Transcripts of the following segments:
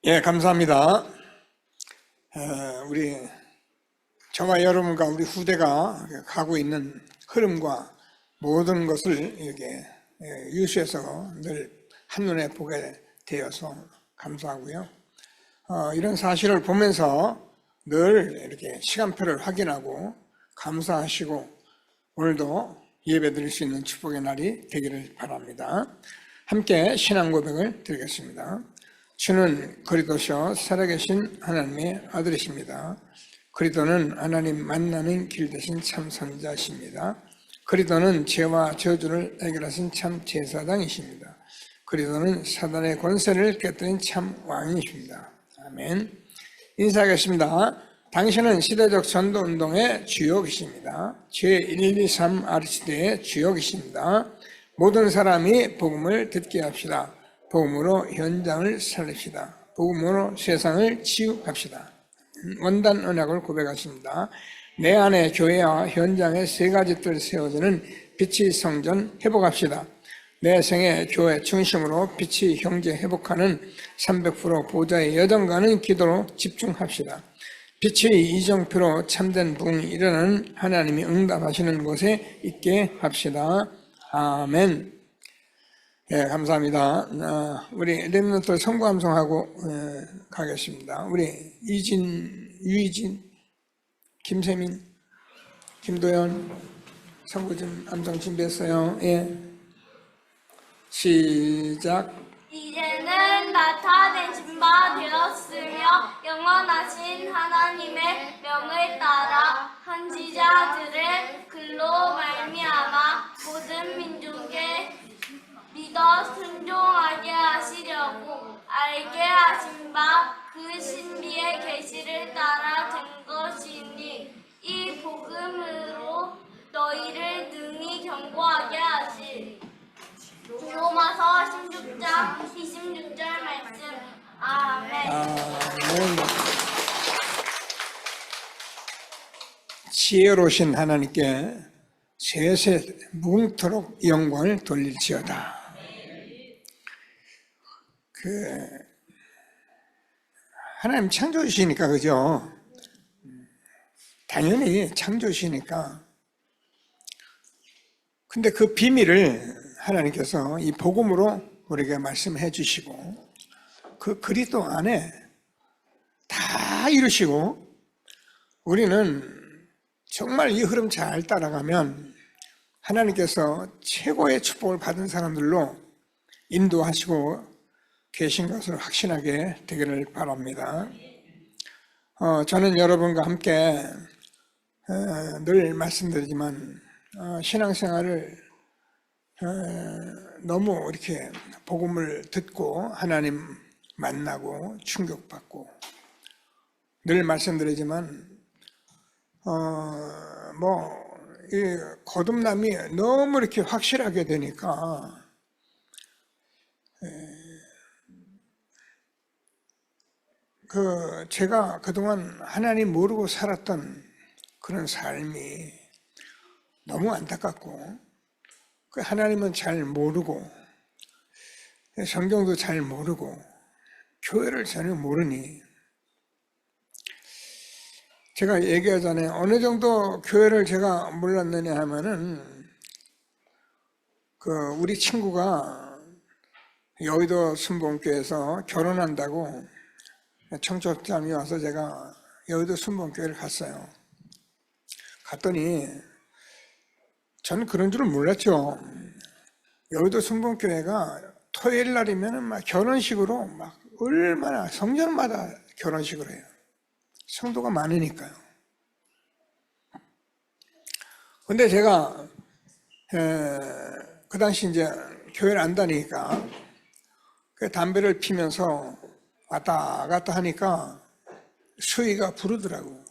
예, 감사합니다. 우리 저와 여러분과 우리 후대가 가고 있는 흐름과 모든 것을 이렇게 유수해서 늘 한눈에 보게 되어서 감사하고요. 이런 사실을 보면서 늘 이렇게 시간표를 확인하고 감사하시고 오늘도 예배 드릴 수 있는 축복의 날이 되기를 바랍니다. 함께 신앙 고백을 드리겠습니다. 주는 그리스도시요 살아계신 하나님의 아들이십니다. 그리스도는 하나님 만나는 길 되신 참 선지자십니다. 그리스도는 죄와 저주를 해결하신 참 제사장이십니다. 그리스도는 사단의 권세를 깨뜨린 참 왕이십니다. 아멘. 인사하겠습니다. 당신은 시대적 전도운동의 주역이십니다. 제123 아르시대의 주역이십니다. 모든 사람이 복음을 듣게 합시다. 복음으로 현장을 살립시다. 복음으로 세상을 치유합시다. 원단 언약을 고백하십니다. 내 안에 교회와 현장에 세 가지 뜰 세워지는 빛의 성전 회복합시다. 내 생애 교회 중심으로 빛의 형제 회복하는 300% 보좌의 여정가는 기도로 집중합시다. 빛의 이정표로 참된 부흥이 일어나는 하나님이 응답하시는 곳에 있게 합시다. 아멘. 예, 감사합니다. 우리 렘넌트 성구 암송하고 가겠습니다. 우리 유이진, 김세민, 김도연 성구 좀 암송 준비했어요. 예. 시작. 이제는 나타내신 바 되었으며 영원하신 하나님의 명을 따라 한지자들의 글로 말미암아 모든 민족에 믿어 순종하게 하시려고 알게 하신 바 그 신비의 계시를 따라 된 것이니 이 복음으로 너희를 능히 경고하게 하시. 로마서 16장 26절 말씀. 아멘. 아멘. 지혜로우신 하나님께 세세 무궁토록 영광을 돌릴지어다. 하나님 창조주시니까, 그죠? 당연히 창조주시니까. 근데 그 비밀을 하나님께서 이 복음으로 우리에게 말씀해 주시고, 그 그리스도 안에 다 이루시고, 우리는 정말 이 흐름 잘 따라가면 하나님께서 최고의 축복을 받은 사람들로 인도하시고 계신 것을 확신하게 되기를 바랍니다. 저는 여러분과 함께 늘 말씀드리지만 신앙생활을 너무 이렇게 복음을 듣고 하나님 만나고 충격받고 늘 말씀드리지만 이 거듭남이 너무 이렇게 확실하게 되니까 제가 그동안 하나님 모르고 살았던 그런 삶이 너무 안타깝고, 하나님은 잘 모르고 성경도 잘 모르고 교회를 전혀 모르니, 제가 얘기하잖아요. 어느 정도 교회를 제가 몰랐느냐 하면은 우리 친구가 여의도 순복음교회에서 결혼한다고 청첩장이 와서 제가 여의도 순복음교회를 갔어요. 갔더니 저는 그런 줄은 몰랐죠. 여의도 순복음교회가 토요일 날이면 막 결혼식으로 막 얼마나 성전마다 결혼식을 해요. 성도가 많으니까요. 근데 제가 그 당시 이제 교회를 안 다니니까 담배를 피면서 왔다 갔다 하니까 수위가 부르더라고.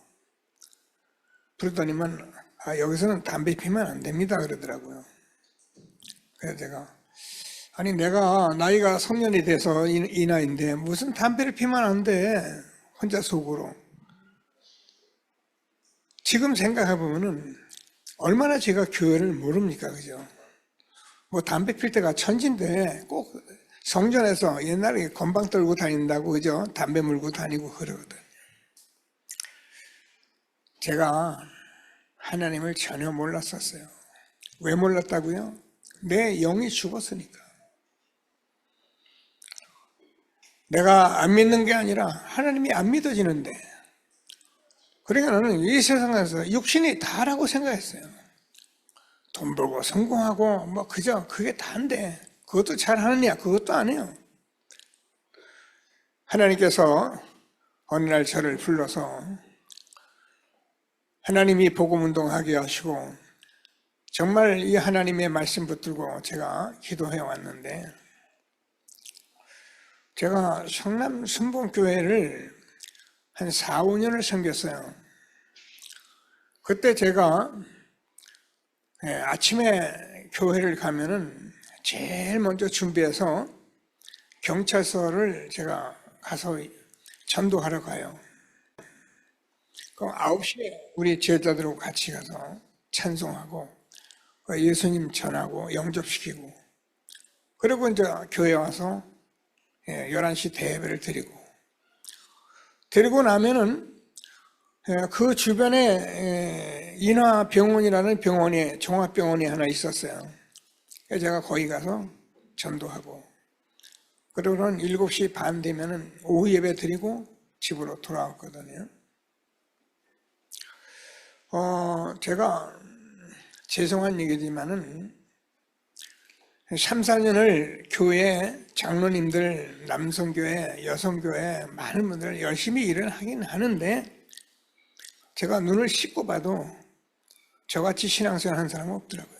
부르더니만 여기서는 담배 피면 안 됩니다 그러더라고요. 그래서 제가 내가 나이가 성년이 돼서 이 나이인데 무슨 담배를 피면 안 돼, 혼자 속으로. 지금 생각해보면은 얼마나 제가 교회를 모릅니까, 그죠? 담배 필 때가 천진데 꼭 성전에서 옛날에 건방 떨고 다닌다고 그죠? 담배 물고 다니고 그러거든. 제가 하나님을 전혀 몰랐었어요. 왜 몰랐다고요? 내 영이 죽었으니까. 내가 안 믿는 게 아니라 하나님이 안 믿어지는데, 그러니까 나는 이 세상에서 육신이 다라고 생각했어요. 돈 벌고 성공하고 뭐 그저 그게 다인데 그것도 잘하느냐? 그것도 안 해요. 하나님께서 어느 날 저를 불러서 하나님이 복음운동하게 하시고 정말 이 하나님의 말씀 붙들고 제가 기도해 왔는데, 제가 성남 순복교회를 한 4, 5년을 섬겼어요. 그때 제가 아침에 교회를 가면은 제일 먼저 준비해서 경찰서를 제가 가서 전도하러 가요. 그럼 9시에 우리 제자들하고 같이 가서 찬송하고 예수님 전하고 영접시키고, 그리고 이제 교회 와서 11시 대예배를 드리고 나면은 그 주변에 인하병원이라는 병원이, 종합병원이 하나 있었어요. 제가 거기 가서 전도하고, 그러고는 7시 반 되면은 오후 예배 드리고 집으로 돌아왔거든요. 제가 죄송한 얘기지만은 3, 4년을 교회 장로님들, 남성교회, 여성교회 많은 분들 열심히 일을 하긴 하는데, 제가 눈을 씻고 봐도 저같이 신앙생활 하는 사람은 없더라고요.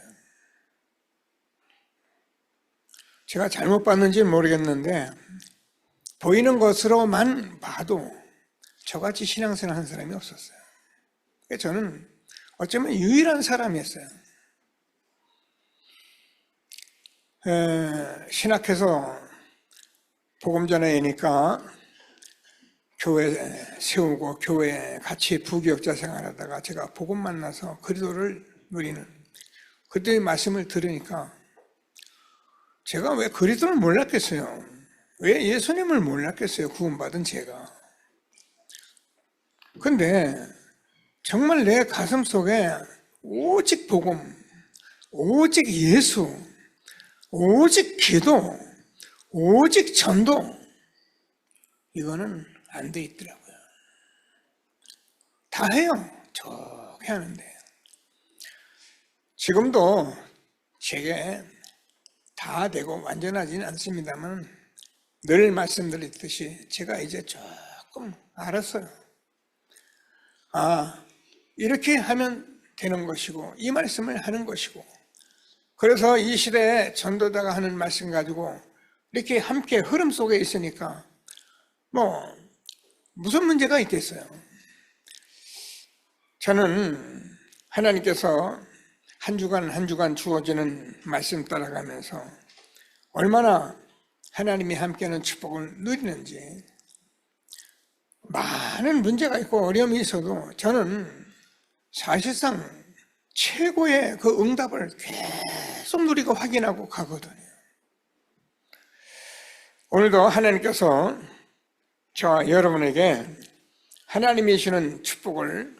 제가 잘못 봤는지 모르겠는데 보이는 것으로만 봐도 저같이 신앙생활 하는 사람이 없었어요. 저는 어쩌면 유일한 사람이었어요. 신학해서 복음 전하니까 교회 세우고 교회 같이 부교역자 생활하다가 제가 복음 만나서 그리스도를 누리는, 그때의 말씀을 들으니까 제가 왜 그리스도를 몰랐겠어요? 왜 예수님을 몰랐겠어요? 구원받은 제가. 근데 정말 내 가슴 속에 오직 복음, 오직 예수, 오직 기도, 오직 전도, 이거는 안 돼 있더라고요. 다 해요. 저렇게 하는데. 지금도 제게 다 되고 완전하지는 않습니다만 늘 말씀드렸듯이 제가 이제 조금 알았어요. 이렇게 하면 되는 것이고 이 말씀을 하는 것이고, 그래서 이 시대에 전도자가 하는 말씀 가지고 이렇게 함께 흐름 속에 있으니까 뭐 무슨 문제가 있겠어요. 저는 하나님께서 한 주간 한 주간 주어지는 말씀 따라가면서 얼마나 하나님이 함께하는 축복을 누리는지, 많은 문제가 있고 어려움이 있어도 저는 사실상 최고의 그 응답을 계속 누리고 확인하고 가거든요. 오늘도 하나님께서 저와 여러분에게 하나님이 주시는 축복을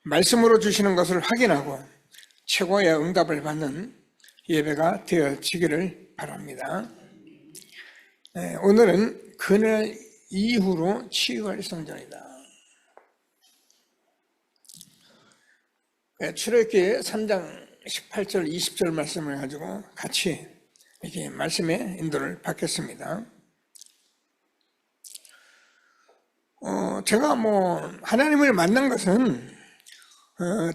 말씀으로 주시는 것을 확인하고 최고의 응답을 받는 예배가 되어지기를 바랍니다. 오늘은 그날 이후로 치유할 성전이다. 출애굽기 3장 18절 20절 말씀을 가지고 같이 이렇게 말씀의 인도를 받겠습니다. 제가 하나님을 만난 것은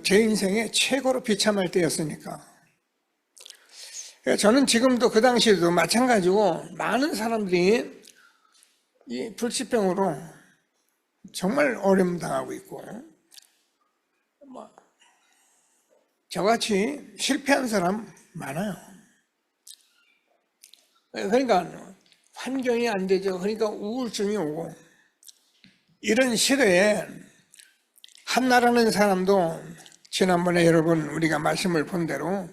제 인생의 최고로 비참할 때였으니까, 저는 지금도 그 당시에도 마찬가지고 많은 사람들이 이 불치병으로 정말 어려움 당하고 있고, 저같이 실패한 사람 많아요. 그러니까 환경이 안 되죠. 그러니까 우울증이 오고, 이런 시대에 한나라는 사람도 지난번에 여러분 우리가 말씀을 본 대로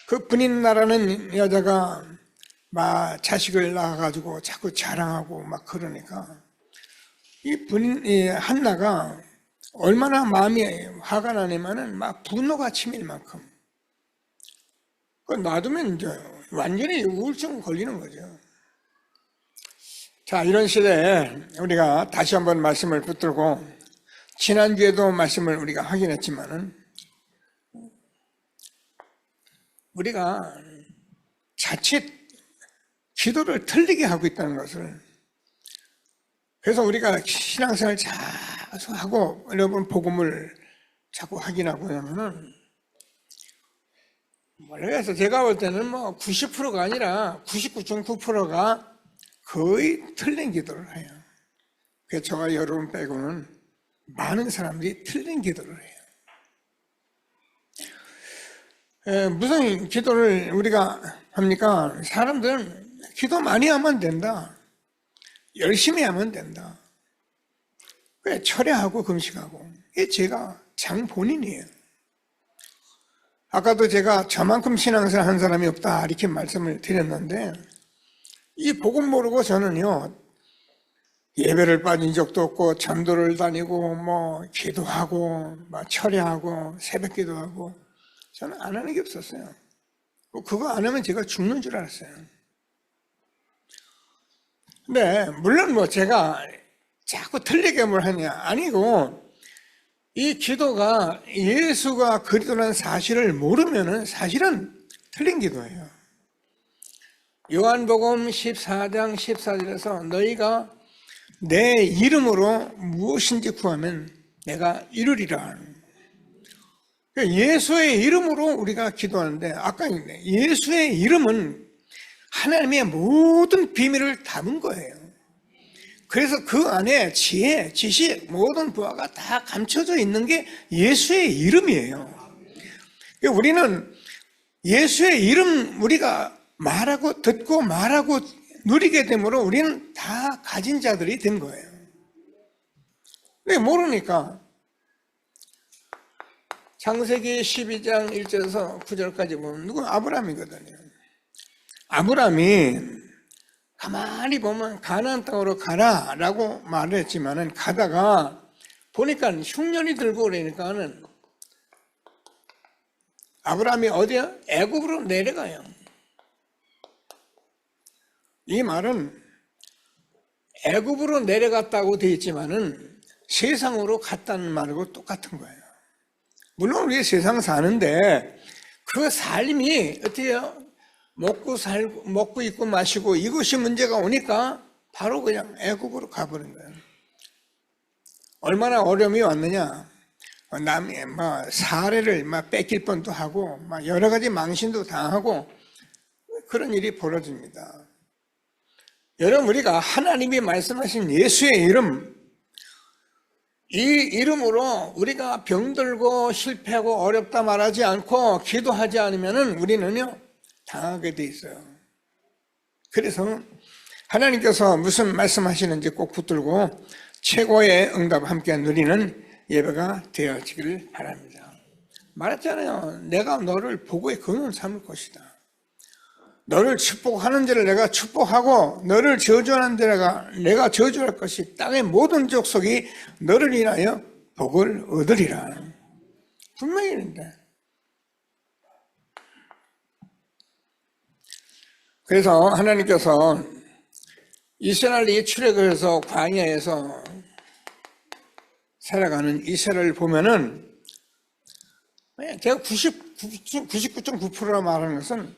그 분인나라는 여자가 막 자식을 낳아가지고 자꾸 자랑하고 막 그러니까 이 한나가 얼마나 마음이 화가 나냐면은 막 분노가 치밀 만큼 놔두면 이제 완전히 우울증 걸리는 거죠. 자, 이런 시대에 우리가 다시 한번 말씀을 붙들고 지난주에도 말씀을 우리가 확인했지만은 우리가 자칫 기도를 틀리게 하고 있다는 것을, 그래서 우리가 신앙생활 자주 하고 여러분 복음을 자꾸 확인하고 그러면은 그래서 제가 볼 때는 뭐 90%가 아니라 99.9%가 거의 틀린 기도를 해요. 그래서 저와 여러분 빼고는 많은 사람들이 틀린 기도를 해요. 무슨 기도를 우리가 합니까? 사람들은 기도 많이 하면 된다. 열심히 하면 된다. 왜 철야하고 금식하고. 이게 제가 장본인이에요. 아까도 제가 저만큼 신앙생활 한 사람이 없다 이렇게 말씀을 드렸는데 이 복음 모르고 저는요 예배를 빠진 적도 없고 전도를 다니고 뭐 기도하고 막 철야하고 새벽 기도하고 저는 안 하는 게 없었어요. 그거 안 하면 제가 죽는 줄 알았어요. 근데 물론 뭐 제가 자꾸 틀리게 뭘 하냐 아니고 이 기도가 예수가 그리스도라는 사실을 모르면은 사실은 틀린 기도예요. 요한복음 14장 14절에서 너희가 내 이름으로 무엇인지 구하면 내가 이루리라. 예수의 이름으로 우리가 기도하는데 아까 예수의 이름은 하나님의 모든 비밀을 담은 거예요. 그래서 그 안에 지혜, 지식, 모든 부하가 다 감춰져 있는 게 예수의 이름이에요. 우리는 예수의 이름 우리가 말하고 듣고 말하고 누리게 되므로 우리는 다 가진 자들이 된 거예요. 근데 모르니까 창세기 12장 1절에서 9절까지 보면 누구 아브라함이거든요. 아브라함이 가만히 보면 가나안 땅으로 가라라고 말을 했지만은 가다가 보니까 흉년이 들고 그러니까는 아브라함이 어디야? 애굽으로 내려가요. 이 말은 애굽으로 내려갔다고 되어 있지만은 세상으로 갔다는 말하고 똑같은 거예요. 물론 우리 세상 사는데 그 삶이 어떻게 해요? 먹고 입고 마시고 이것이 문제가 오니까 바로 그냥 애국으로 가버린 거예요. 얼마나 어려움이 왔느냐. 남이 사례를 뺏길 뻔도 하고 여러 가지 망신도 당하고 그런 일이 벌어집니다. 여러분 우리가 하나님이 말씀하신 예수의 이름, 이 이름으로 우리가 병들고 실패하고 어렵다 말하지 않고 기도하지 않으면 우리는요 당하게 돼 있어요. 그래서 하나님께서 무슨 말씀하시는지 꼭 붙들고 최고의 응답 함께 누리는 예배가 되어지기를 바랍니다. 말했잖아요. 내가 너를 보고의 근원 삼을 것이다. 너를 축복하는 자를 내가 축복하고 너를 저주하는 자가 내가 저주할 것이 땅의 모든 족속이 너를 인하여 복을 얻으리라. 분명히 있는데. 그래서 하나님께서 이스라엘이 출애굽을 해서 광야에서 살아가는 이스라엘을 보면은 제가 99.9%라 말하는 것은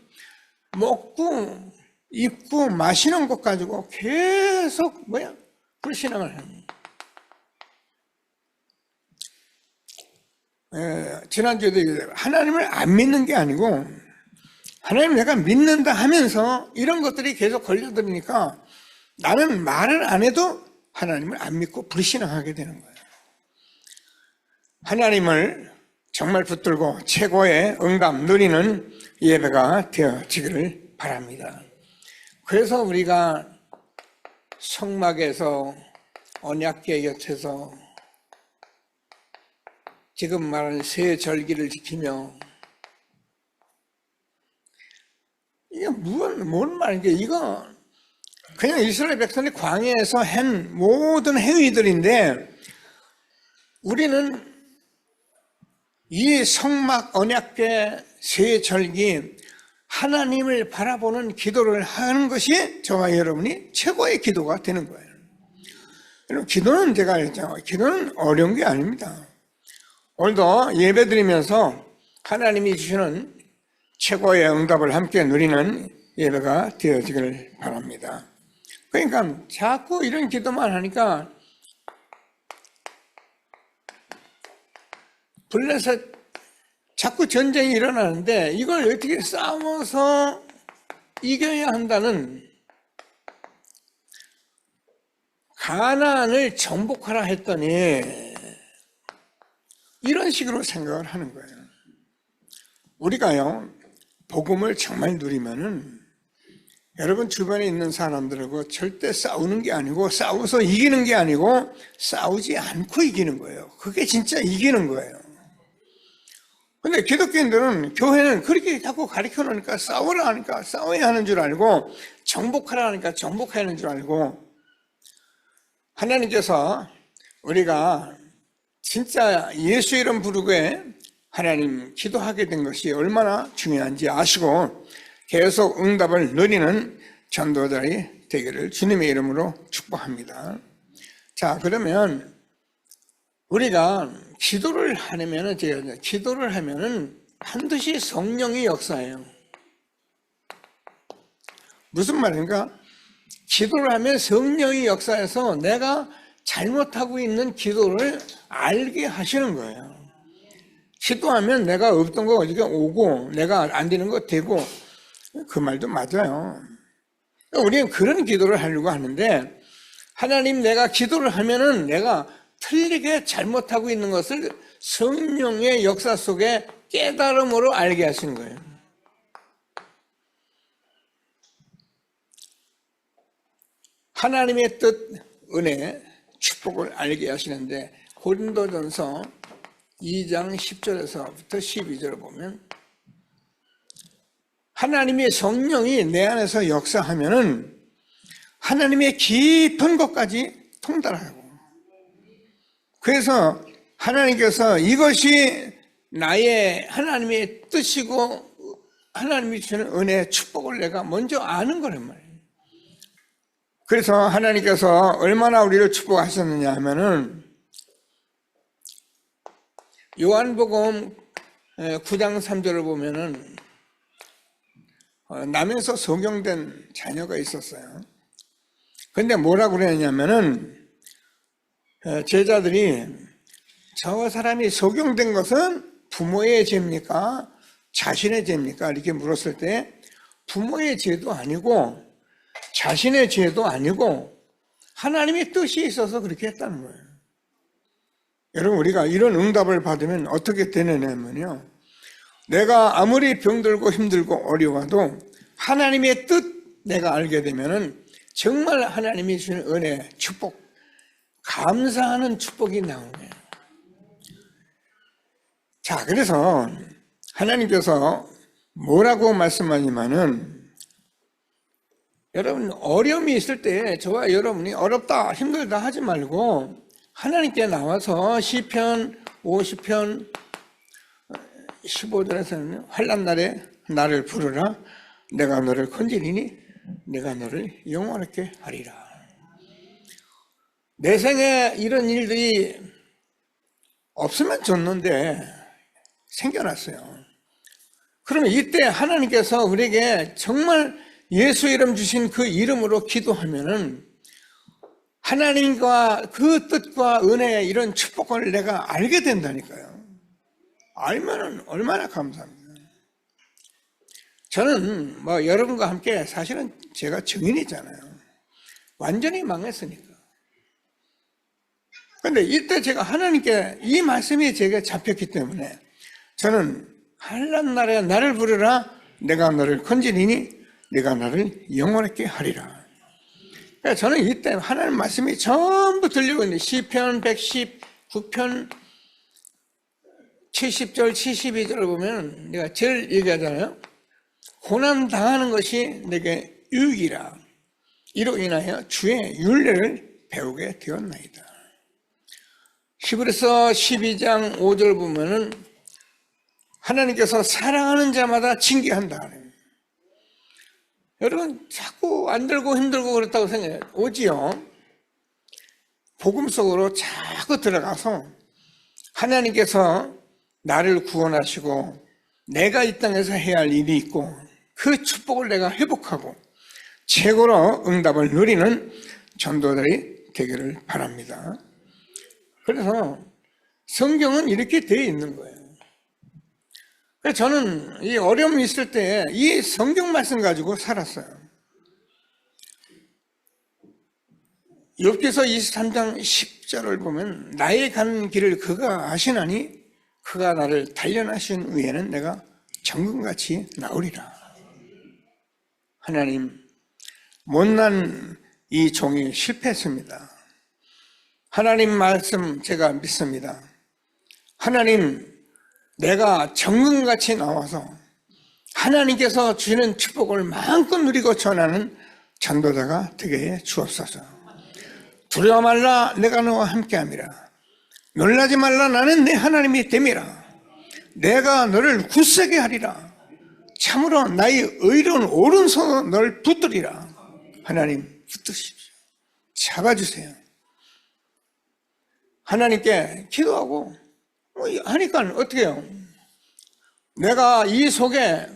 먹고 입고 마시는 것 가지고 계속 불신앙을 합니다. 지난주에도 하나님을 안 믿는 게 아니고 하나님 내가 믿는다 하면서 이런 것들이 계속 걸려들으니까 나는 말을 안 해도 하나님을 안 믿고 불신앙하게 되는 거예요. 하나님을 정말 붙들고 최고의 응답 누리는 예배가 되어지기를 바랍니다. 그래서 우리가 성막에서 언약궤 곁에서 지금 말하는 새 절기를 지키며 이게 뭔 말인게, 이거 그냥 이스라엘 백성이 광야에서 한 모든 행위들인데, 우리는 이 성막 언약궤 세 절기 하나님을 바라보는 기도를 하는 것이 저와 여러분이 최고의 기도가 되는 거예요. 여러분, 기도는 제가 했잖아요. 기도는 어려운 게 아닙니다. 오늘도 예배 드리면서 하나님이 주시는 최고의 응답을 함께 누리는 예배가 되어지길 바랍니다. 그러니까 자꾸 이런 기도만 하니까 블레셋 자꾸 전쟁이 일어나는데 이걸 어떻게 싸워서 이겨야 한다는, 가나안을 정복하라 했더니 이런 식으로 생각을 하는 거예요. 우리가요, 복음을 정말 누리면은 여러분 주변에 있는 사람들하고 절대 싸우는 게 아니고, 싸워서 이기는 게 아니고, 싸우지 않고 이기는 거예요. 그게 진짜 이기는 거예요. 근데 기독교인들은, 교회는 그렇게 자꾸 가르쳐 놓으니까 싸우라 하니까 싸워야 하는 줄 알고, 정복하라 하니까 정복해야 하는 줄 알고, 하나님께서 우리가 진짜 예수 이름 부르게 하나님 기도하게 된 것이 얼마나 중요한지 아시고 계속 응답을 누리는 전도자들이 되기를 주님의 이름으로 축복합니다. 자, 그러면 우리가 기도를 하면은 반드시 성령이 역사해요. 무슨 말인가? 기도를 하면 성령이 역사해서 내가 잘못하고 있는 기도를 알게 하시는 거예요. 기도하면 내가 없던 거 어디가 오고, 내가 안 되는 거 되고, 그 말도 맞아요. 우리는 그런 기도를 하려고 하는데, 하나님, 내가 기도를 하면은 내가 틀리게 잘못하고 있는 것을 성령의 역사 속에 깨달음으로 알게 하신 거예요. 하나님의 뜻, 은혜, 축복을 알게 하시는데, 고린도전서 2장 10절에서부터 12절을 보면, 하나님의 성령이 내 안에서 역사하면은 하나님의 깊은 것까지 통달하고, 그래서 하나님께서 이것이 나의 하나님의 뜻이고 하나님이 주는 은혜, 축복을 내가 먼저 아는 거란 말이에요. 그래서 하나님께서 얼마나 우리를 축복하셨느냐 하면은, 요한복음 9장 3절을 보면은 남에서 소경된 자녀가 있었어요. 근데 뭐라고 그랬냐면은, 제자들이 저 사람이 소경된 것은 부모의 죄입니까? 자신의 죄입니까? 이렇게 물었을 때 부모의 죄도 아니고 자신의 죄도 아니고 하나님의 뜻이 있어서 그렇게 했다는 거예요. 여러분, 우리가 이런 응답을 받으면 어떻게 되느냐면요, 내가 아무리 병들고 힘들고 어려워도 하나님의 뜻 내가 알게 되면은 정말 하나님이 주는 은혜, 축복, 감사하는 축복이 나오는 거예요. 자, 그래서 하나님께서 뭐라고 말씀하냐면은, 여러분 어려움이 있을 때 저와 여러분이 어렵다 힘들다 하지 말고 하나님께 나와서 시편 50편 15절에서는 환난 날에 나를 부르라, 내가 너를 건지리니 내가 너를 영원하게 하리라. 내 생에 이런 일들이 없으면 좋는데 생겨났어요. 그러면 이때 하나님께서 우리에게 정말 예수 이름 주신 그 이름으로 기도하면은 하나님과 그 뜻과 은혜의 이런 축복을 내가 알게 된다니까요. 알면은 얼마나 감사합니다. 저는 여러분과 함께 사실은 제가 증인이잖아요. 완전히 망했으니까. 근데 이때 제가 하나님께 이 말씀이 제게 잡혔기 때문에 저는 환난 날에 나를 부르라, 내가 너를 건지리니 내가 나를 영원하게 하리라. 그러니까 저는 이때 하나님 말씀이 전부 들리고 있는데, 시편 119편 70절 72절을 보면 내가 제일 얘기하잖아요. 고난 당하는 것이 내게 유익이라. 이로 인하여 주의 율례를 배우게 되었나이다. 히브리서 12장 5절 보면은 하나님께서 사랑하는 자마다 징계한다. 여러분 자꾸 안 들고 힘들고 그렇다고 생각해요. 오지요. 복음 속으로 자꾸 들어가서 하나님께서 나를 구원하시고 내가 이 땅에서 해야 할 일이 있고 그 축복을 내가 회복하고 최고로 응답을 누리는 전도들이 되기를 바랍니다. 그래서 성경은 이렇게 되어 있는 거예요. 그래서 저는 이 어려움이 있을 때 이 성경 말씀 가지고 살았어요. 욥기서 23장 10절을 보면 나의 가는 길을 그가 아시나니 그가 나를 단련하신 후에는 내가 정금같이 나으리라. 하나님, 못난 이 종이 실패했습니다. 하나님 말씀 제가 믿습니다. 하나님, 내가 정금같이 나와서 하나님께서 주시는 축복을 마음껏 누리고 전하는 전도자가 되게 해 주옵소서. 두려워 말라, 내가 너와 함께함이라. 놀라지 말라, 나는 내 하나님이 됨이라. 내가 너를 굳세게 하리라. 참으로 나의 의로운 오른손으로 너를 붙들리라. 하나님 붙드십시오. 잡아주세요. 하나님께 기도하고 하니까 어떻게 해요? 내가 이 속에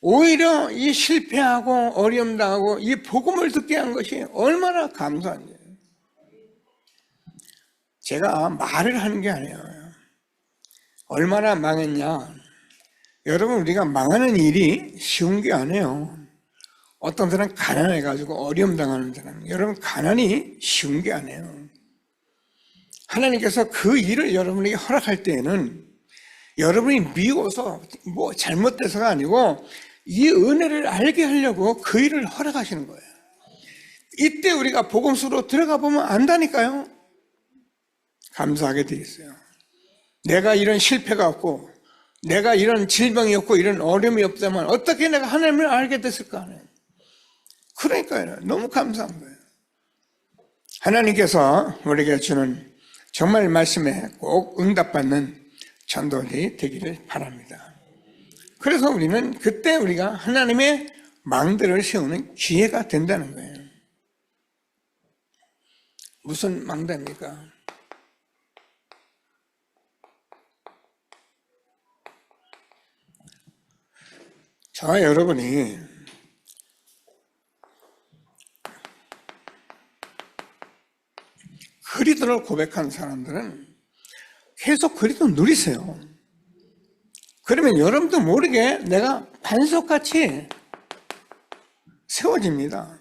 오히려 이 실패하고 어려움 당하고 이 복음을 듣게 한 것이 얼마나 감사한지. 제가 말을 하는 게 아니에요. 얼마나 망했냐. 여러분, 우리가 망하는 일이 쉬운 게 아니에요. 어떤 사람 가난해가지고 어려움 당하는 사람, 여러분 가난이 쉬운 게 아니에요. 하나님께서 그 일을 여러분에게 허락할 때에는 여러분이 미워서 뭐 잘못돼서가 아니고 이 은혜를 알게 하려고 그 일을 허락하시는 거예요. 이때 우리가 복음 속으로 들어가 보면 안다니까요. 감사하게 돼 있어요. 내가 이런 실패가 없고 내가 이런 질병이 없고 이런 어려움이 없다면 어떻게 내가 하나님을 알게 됐을까 하는. 그러니까요. 너무 감사한 거예요. 하나님께서 우리에게 주는 정말 말씀에 꼭 응답받는 전도들이 되기를 바랍니다. 그래서 우리는 그때 우리가 하나님의 망대를 세우는 기회가 된다는 거예요. 무슨 망대입니까? 저와 여러분이 그리스도를 고백한 사람들은 계속 그리스도 누리세요. 그러면 여러분도 모르게 내가 반석같이 세워집니다.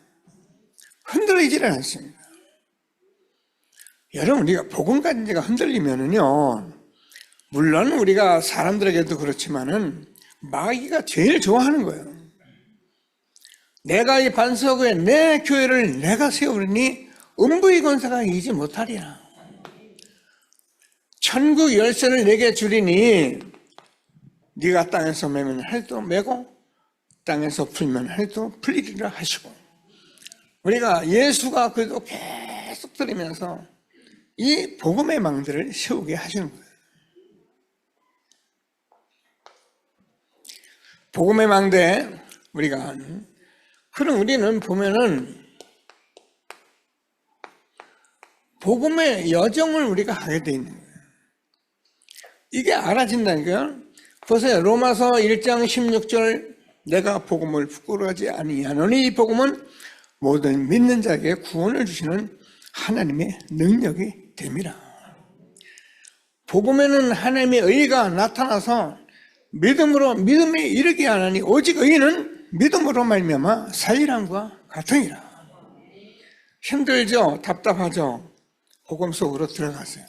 흔들리지를 않습니다. 여러분, 우리가 복음 가진 자가 흔들리면은요, 물론 우리가 사람들에게도 그렇지만은 마귀가 제일 좋아하는 거예요. 내가 이 반석 위에 내 교회를 내가 세우리니 음부의 권세가 이기지 못하리라. 천국 열쇠를 내게 주리니 네가 땅에서 매면 해도 매고 땅에서 풀면 해도 풀리리라 하시고, 우리가 예수가 그래도 계속 들으면서 이 복음의 망대를 세우게 하시는 거예요. 복음의 망대 우리가 그럼 우리는 보면은 복음의 여정을 우리가 하게 돼 있는 거예요. 이게 알아진다니까요. 보세요. 로마서 1장 16절 내가 복음을 부끄러워하지 아니하노니 이 복음은 모든 믿는 자에게 구원을 주시는 하나님의 능력이 됨이라. 복음에는 하나님의 의가 나타나서 믿음으로 믿음에 이르게 하나니 오직 의인은 믿음으로 말미암아 살리람과 같으니라. 힘들죠? 답답하죠? 복음 속으로 들어가세요.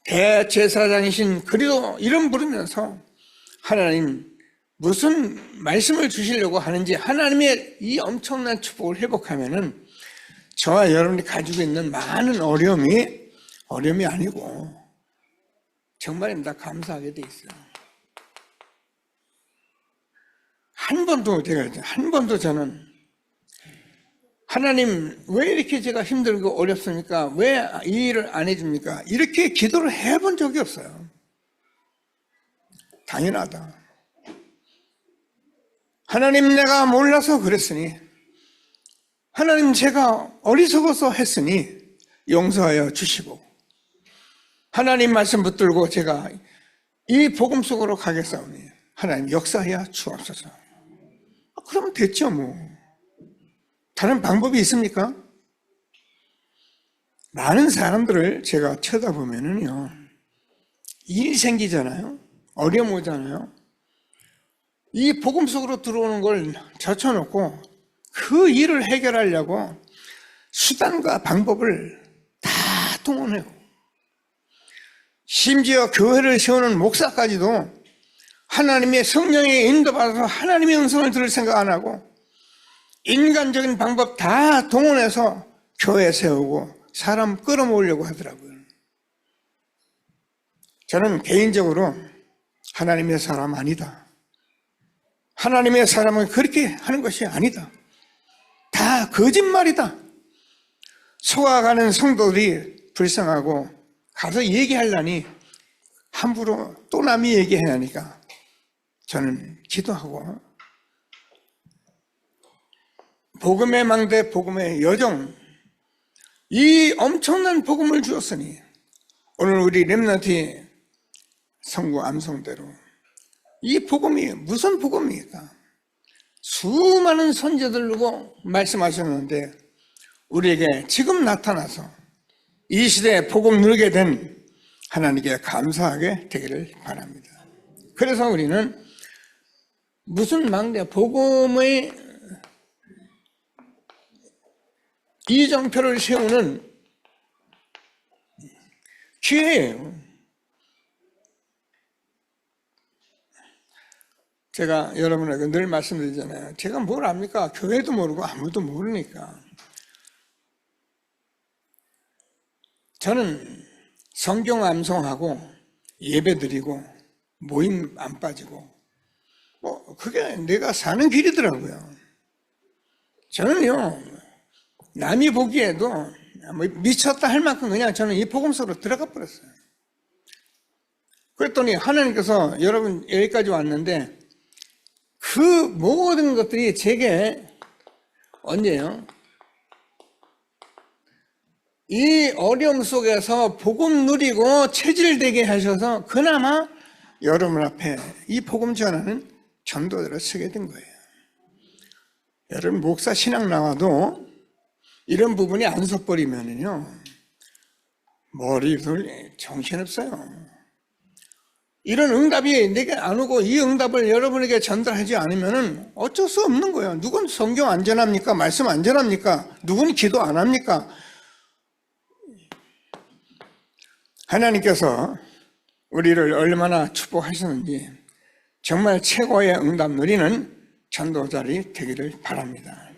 대제사장이신 그리스도 이름 부르면서 하나님 무슨 말씀을 주시려고 하는지 하나님의 이 엄청난 축복을 회복하면은 저와 여러분이 가지고 있는 많은 어려움이 아니고 정말입니다. 감사하게 돼 있어요. 한 번도 저는 하나님 왜 이렇게 제가 힘들고 어렵습니까? 왜 이 일을 안 해줍니까? 이렇게 기도를 해본 적이 없어요. 당연하다. 하나님 내가 몰라서 그랬으니, 하나님 제가 어리석어서 했으니 용서하여 주시고, 하나님 말씀 붙들고 제가 이 복음 속으로 가겠사오니 하나님 역사하여 주옵소서. 그러면 됐죠 뭐. 다른 방법이 있습니까? 많은 사람들을 제가 쳐다보면은요, 일이 생기잖아요. 어려움 오잖아요. 이 복음 속으로 들어오는 걸 젖혀놓고 그 일을 해결하려고 수단과 방법을 다 동원해요. 심지어 교회를 세우는 목사까지도 하나님의 성령에 인도받아서 하나님의 음성을 들을 생각 안 하고 인간적인 방법 다 동원해서 교회 세우고 사람 끌어모으려고 하더라고요. 저는 개인적으로 하나님의 사람 아니다. 하나님의 사람은 그렇게 하는 것이 아니다. 다 거짓말이다. 속아가는 성도들이 불쌍하고 가서 얘기하려니 함부로 또 남이 얘기해야 하니까 저는 기도하고 복음의 망대, 복음의 여정, 이 엄청난 복음을 주었으니 오늘 우리 렘넌트 성구 암송대로 이 복음이 무슨 복음입니까? 수많은 선지자들 두고 말씀하셨는데 우리에게 지금 나타나서 이 시대에 복음 누리게 된 하나님께 감사하게 되기를 바랍니다. 그래서 우리는 무슨 망대, 복음의 이정표를 세우는 기회예요. 제가 여러분에게 늘 말씀드리잖아요. 제가 뭘 압니까? 교회도 모르고 아무도 모르니까. 저는 성경 암송하고 예배 드리고 모임 안 빠지고 그게 내가 사는 길이더라고요. 저는요, 남이 보기에도 미쳤다 할 만큼 그냥 저는 이 복음 속으로 들어가 버렸어요. 그랬더니 하나님께서 여러분 여기까지 왔는데 그 모든 것들이 제게 언제요? 이 어려움 속에서 복음 누리고 체질되게 하셔서 그나마 여러분 앞에 이 복음 전하는 전도자로 서게 된 거예요. 여러분 목사 신앙 나와도 이런 부분이 안 섞버리면은요 머리들 정신없어요. 이런 응답이 내게 안 오고 이 응답을 여러분에게 전달하지 않으면은 어쩔 수 없는 거예요. 누군 성경 안 전합니까? 말씀 안 전합니까? 누군 기도 안 합니까? 하나님께서 우리를 얼마나 축복하셨는지 정말 최고의 응답 누리는 전도자리 되기를 바랍니다.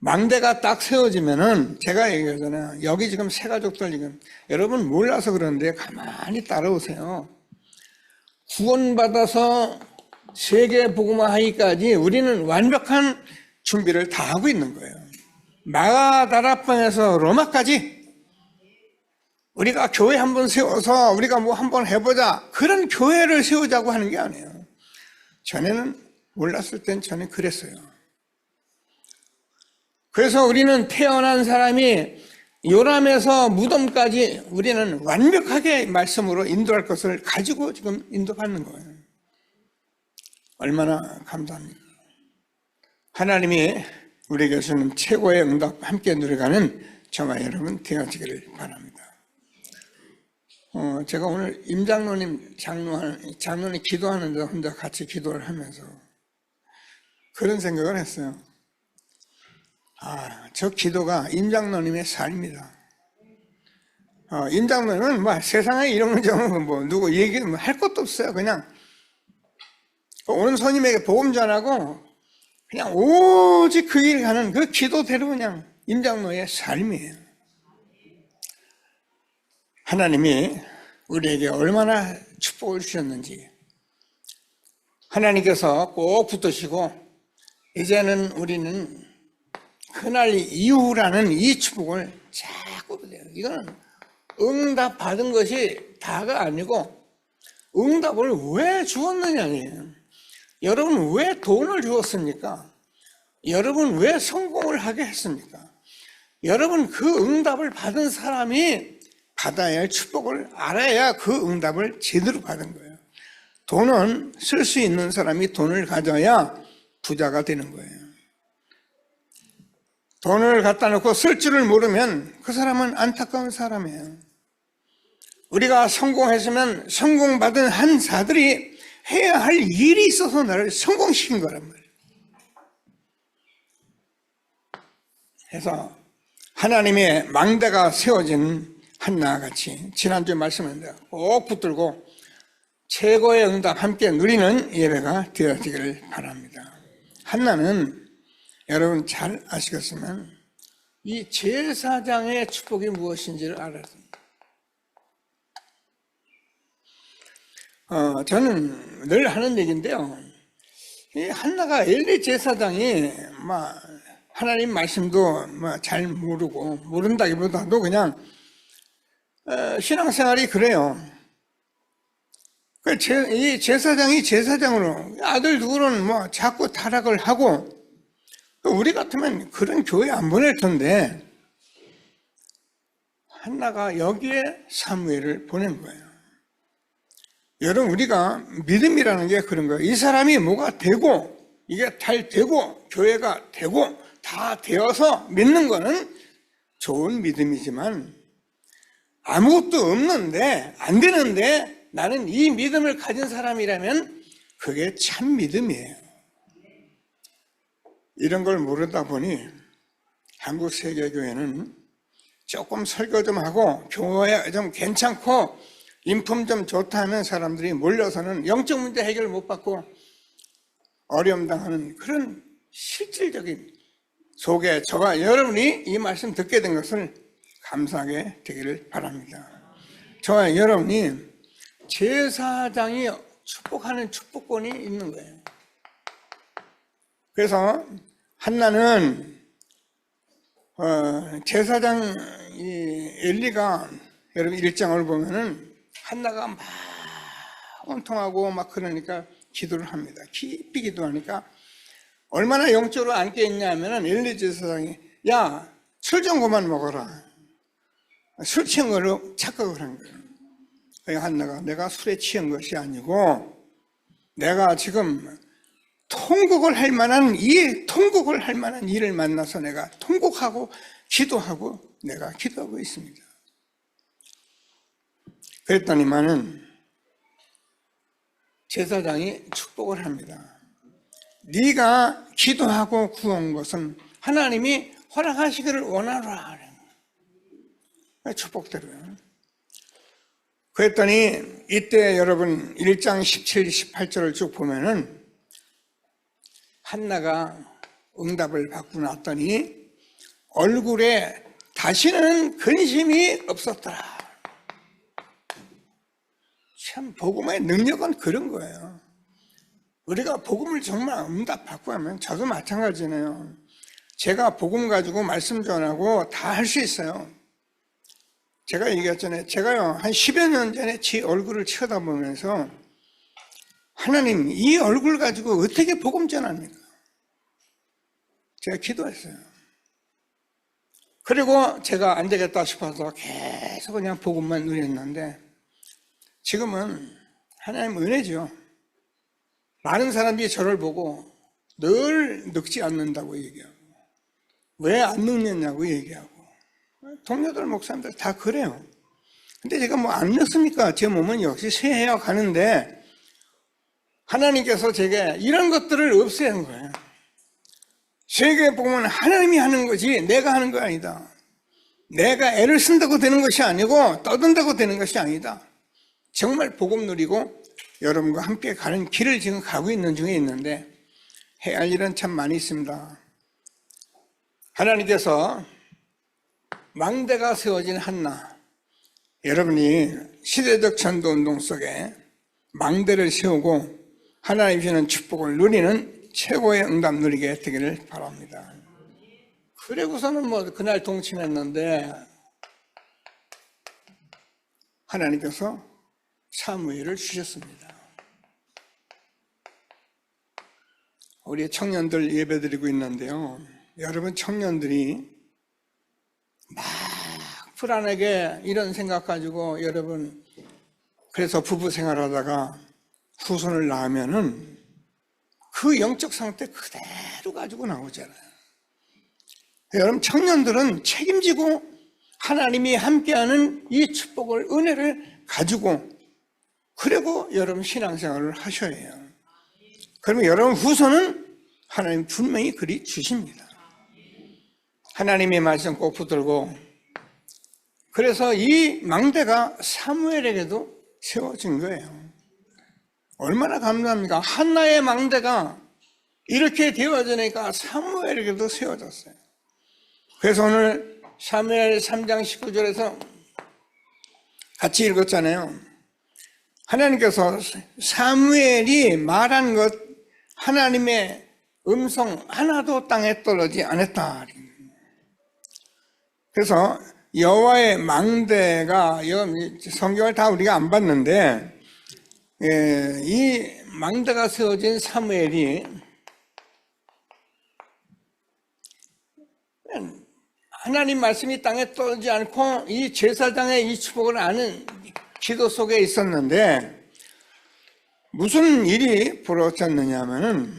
망대가 딱 세워지면은 제가 얘기하잖아요. 여기 지금 새 가족들 지금 여러분 몰라서 그러는데 가만히 따라오세요. 구원받아서 세계 복음화 하기까지 우리는 완벽한 준비를 다 하고 있는 거예요. 마가다락방에서 로마까지 우리가 교회 한번 세워서 우리가 뭐 한번 해보자 그런 교회를 세우자고 하는 게 아니에요. 전에는 몰랐을 땐 저는 그랬어요. 그래서 우리는 태어난 사람이 요람에서 무덤까지 우리는 완벽하게 말씀으로 인도할 것을 가지고 지금 인도받는 거예요. 얼마나 감사합니까? 하나님이 우리에게 주는 최고의 응답 함께 누려가는 저와 여러분 되어지기를 바랍니다. 제가 오늘 임장로님 장로님 기도하는데 혼자 같이 기도를 하면서 그런 생각을 했어요. 저 기도가 임장로님의 삶이다. 임장로님은 뭐 세상에 이런 점은 뭐 누구 얘기 할 것도 없어요. 그냥 오는 손님에게 복음 전하고 그냥 오직 그 길 가는 그 기도대로 그냥 임장로의 삶이에요. 하나님이 우리에게 얼마나 축복을 주셨는지 하나님께서 꼭 붙드시고 이제는 우리는 그날 이후라는 이 축복을 자꾸 받아요. 이거는 응답 받은 것이 다가 아니고 응답을 왜 주었느냐니에요. 여러분 왜 돈을 주었습니까? 여러분 왜 성공을 하게 했습니까? 여러분 그 응답을 받은 사람이 받아야 할 축복을 알아야 그 응답을 제대로 받은 거예요. 돈은 쓸 수 있는 사람이 돈을 가져야 부자가 되는 거예요. 돈을 갖다 놓고 쓸 줄을 모르면 그 사람은 안타까운 사람이에요. 우리가 성공했으면 성공받은 한 자들이 해야 할 일이 있어서 나를 성공시킨 거란 말이에요. 그래서 하나님의 망대가 세워진 한나와 같이 지난주에 말씀했는데 꼭 붙들고 최고의 응답 함께 누리는 예배가 되어지기를 바랍니다. 한나는 여러분 잘 아시겠지만 이 제사장의 축복이 무엇인지를 알았습니다. 저는 늘 하는 얘기인데요. 이 한나가 엘리 제사장이 하나님 말씀도 잘 모르고 모른다기보다도 그냥 신앙생활이 그래요. 이 제사장이 제사장으로 아들 누구는 자꾸 타락을 하고 우리 같으면 그런 교회 안 보낼 텐데 한나가 여기에 사무엘을 보낸 거예요. 여러분 우리가 믿음이라는 게 그런 거예요. 이 사람이 뭐가 되고 이게 잘 되고 교회가 되고 다 되어서 믿는 거는 좋은 믿음이지만 아무것도 없는데 안 되는데 나는 이 믿음을 가진 사람이라면 그게 참 믿음이에요. 이런 걸 모르다 보니 한국 세계교회는 조금 설교 좀 하고 교회 좀 괜찮고 인품 좀 좋다는 사람들이 몰려서는 영적 문제 해결 못 받고 어려움 당하는 그런 실질적인 속에 저와 여러분이 이 말씀 듣게 된 것을 감사하게 되기를 바랍니다. 저와 여러분이 제사장이 축복하는 축복권이 있는 거예요. 그래서 한나는 제사장 엘리가 여러분 1장을 보면은 한나가 막 온통하고 막 그러니까 기도를 합니다. 깊이 기도하니까 얼마나 영적으로 안 깨있냐면은 엘리 제사장이 야, 술 좀 그만 먹어라. 술 취한 걸로 착각을 한 거예요. 한나가 내가 술에 취한 것이 아니고 내가 지금 통곡을 할 만한 일을 만나서 내가 통곡하고 기도하고 내가 기도하고 있습니다. 그랬더니만은 제사장이 축복을 합니다. 네가 기도하고 구한 것은 하나님이 허락하시기를 원하라. 축복대로요. 그랬더니 이때 여러분 1장 17, 18절을 쭉 보면은 한나가 응답을 받고 났더니 얼굴에 다시는 근심이 없었더라. 참 복음의 능력은 그런 거예요. 우리가 복음을 정말 응답받고 하면 저도 마찬가지네요. 제가 복음 가지고 말씀 전하고 다 할 수 있어요. 제가 얘기했잖아요. 제가요 한 10여 년 전에 제 얼굴을 쳐다보면서 하나님 이 얼굴 가지고 어떻게 복음 전합니까? 제가 기도했어요. 그리고 제가 안 되겠다 싶어서 계속 그냥 복음만 누렸는데 지금은 하나님 은혜죠. 많은 사람들이 저를 보고 늘 늙지 않는다고 얘기하고 왜 안 늙느냐고 얘기하고 동료들 목사님들 다 그래요. 근데 제가 안 늙습니까? 제 몸은 역시 쇠해야 가는데 하나님께서 제게 이런 것들을 없애야 한 거예요. 세계에 보면 하나님이 하는 거지 내가 하는 거 아니다. 내가 애를 쓴다고 되는 것이 아니고 떠든다고 되는 것이 아니다. 정말 복음 누리고 여러분과 함께 가는 길을 지금 가고 있는 중에 있는데 해야 할 일은 참 많이 있습니다. 하나님께서 망대가 세워진 한나, 여러분이 시대적 전도운동 속에 망대를 세우고 하나님 주시는 축복을 누리는 최고의 응답 누리게 되기를 바랍니다. 그리고서는 뭐 그날 동침했는데 하나님께서 사무엘을 주셨습니다. 우리 청년들 예배드리고 있는데요. 여러분 청년들이 막 불안하게 이런 생각 가지고 여러분 그래서 부부 생활하다가 후손을 낳으면은 그 영적 상태 그대로 가지고 나오잖아요. 여러분 청년들은 책임지고 하나님이 함께하는 이 축복을 은혜를 가지고 그리고 여러분 신앙생활을 하셔야 해요. 그러면 여러분 후손은 하나님 분명히 그리 주십니다. 하나님의 말씀 꼭 붙들고 그래서 이 망대가 사무엘에게도 세워진 거예요. 얼마나 감사합니까? 한나의 망대가 이렇게 되어지니까 사무엘에게도 세워졌어요. 그래서 오늘 사무엘 3장 19절에서 같이 읽었잖아요. 하나님께서 사무엘이 말한 것 하나님의 음성 하나도 땅에 떨어지지 않았다. 그래서 여호와의 망대가 성경을 다 우리가 안 봤는데 이 망대가 세워진 사무엘이 하나님 말씀이 땅에 떨어지지 않고 이 제사장의 이 축복을 아는 기도 속에 있었는데 무슨 일이 벌어졌느냐 하면은